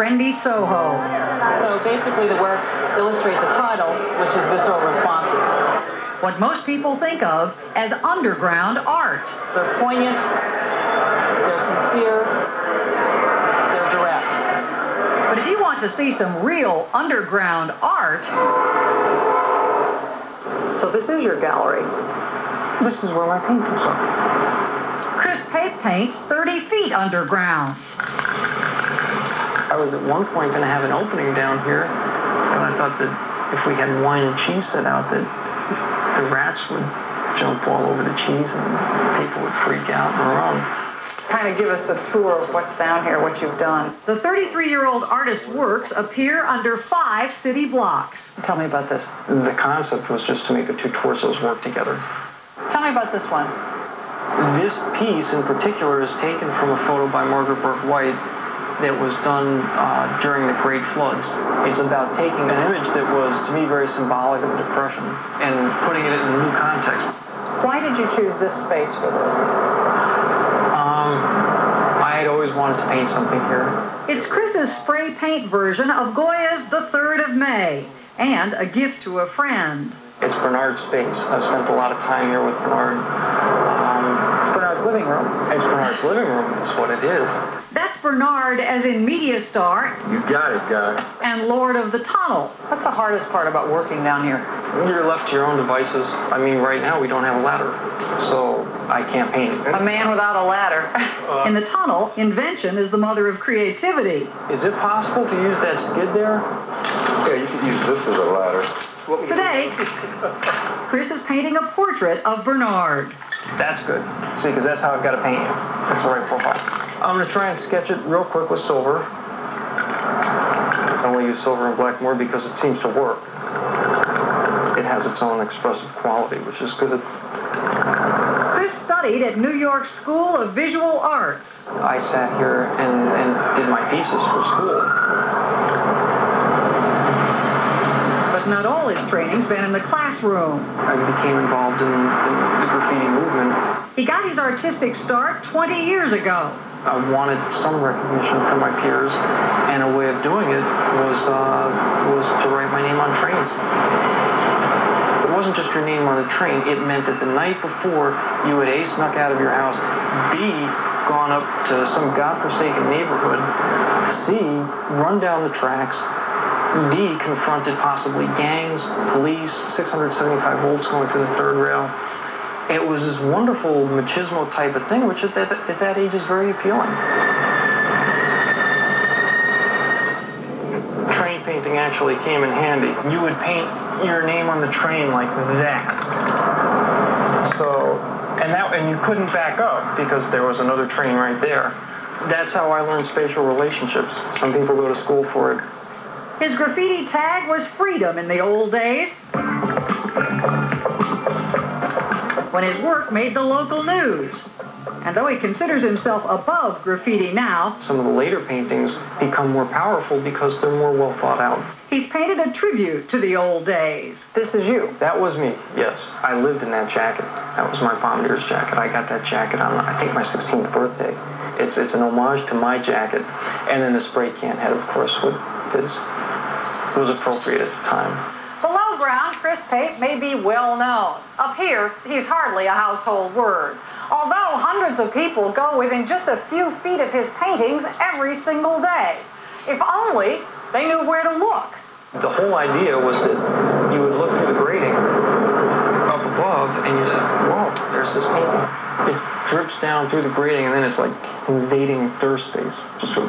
trendy Soho. So basically the works illustrate the title, which is visceral responses. What most people think of as underground art. They're poignant, they're sincere, they're direct. But if you want to see some real underground art... So this is your gallery. This is where my paintings are. Chris paints 30 feet underground. I was at one point going to have an opening down here, and I thought that if we had wine and cheese set out, that the rats would jump all over the cheese and people would freak out and run. Kind of give us a tour of what's down here, what you've done. The 33-year-old artist's works appear under 5 city blocks. Tell me about this. The concept was just to make the two torsos work together. Tell me about this one. This piece in particular is taken from a photo by Margaret Burke White that was done during the Great Floods. It's about taking an image that was, to me, very symbolic of the Depression and putting it in a new context. Why did you choose this space for this? I had always wanted to paint something here. It's Chris's spray paint version of Goya's The 3rd of May and a gift to a friend. It's Bernard's space. I've spent a lot of time here with Bernard. It's Bernard's living room. It's Bernard's living room, is what it is. That's Bernard as in media star. You got it, guy. And Lord of the Tunnel. What's the hardest part about working down here? You're left to your own devices. I mean, right now we don't have a ladder, so I can't paint. A man without a ladder. In the tunnel, invention is the mother of creativity. Is it possible to use that skid there? Yeah, you could use this as a ladder. Today, Chris is painting a portrait of Bernard. That's good. See, because that's how I've got to paint you. That's the right profile. I'm going to try and sketch it real quick with silver. I only use silver and black more because it seems to work. It has its own expressive quality, which is good. Chris studied at New York School of Visual Arts. I sat here and did my thesis for school. But not all his training's been in the classroom. I became involved in the graffiti movement. He got his artistic start 20 years ago. I wanted some recognition from my peers, and a way of doing it was to write my name on trains. It wasn't just your name on the train. It meant that the night before, you had A, snuck out of your house, B, gone up to some godforsaken neighborhood, C, run down the tracks, D, confronted possibly gangs, police, 675 volts going through the third rail. It was this wonderful machismo type of thing, which at that age is very appealing. Train painting actually came in handy. You would paint your name on the train like that. So, and you couldn't back up because there was another train right there. That's how I learned spatial relationships. Some people go to school for it. His graffiti tag was freedom in the old days, when his work made the local news. And though he considers himself above graffiti now, some of the later paintings become more powerful because they're more well thought out. He's painted a tribute to the old days. This is you. That was me, yes. I lived in that jacket. That was my Bombardiers jacket. I got that jacket on, I think, my 16th birthday. It's an homage to my jacket. And then the spray can head, of course, was appropriate at the time. Below ground, Chris Pape may be well known. Up here, he's hardly a household word. Although hundreds of people go within just a few feet of his paintings every single day. If only they knew where to look. The whole idea was that you would look through the grating up above and you say, whoa, there's this painting. It drips down through the grating and then it's like invading thirst space. Just a...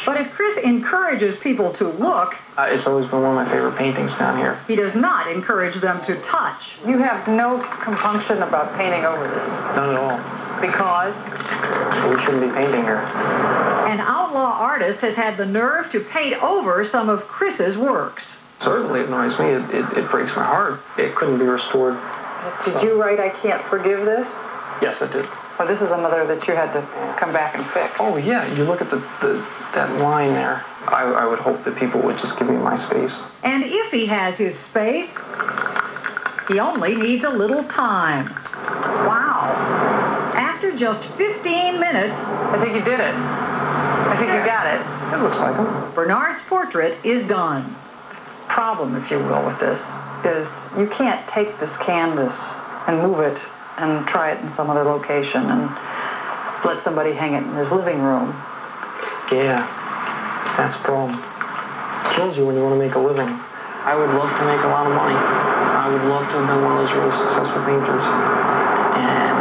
But if Chris encourages people to look... it's always been one of my favorite paintings down here. He does not encourage them to touch. You have no compunction about painting over this? Not at all. Because? We shouldn't be painting here. An outlaw artist has had the nerve to paint over some of Chris's works. Certainly it annoys me. It breaks my heart. It couldn't be restored. Did you write I Can't Forgive This? Yes, I did. Well, this is another that you had to come back and fix. Oh, yeah. You look at that line there. I would hope that people would just give me my space. And if he has his space, he only needs a little time. Wow. After just 15 minutes... I think you did it. I think you got it. It looks like him. Bernard's portrait is done. Problem, if you will, with this is you can't take this canvas and move it and try it in some other location and let somebody hang it in his living room. Yeah, that's a problem. Kills you when you want to make a living. I would love to make a lot of money. I would love to have been one of those really successful painters. And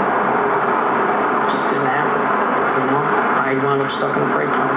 it just didn't happen, you know? I wound up stuck in a freight car.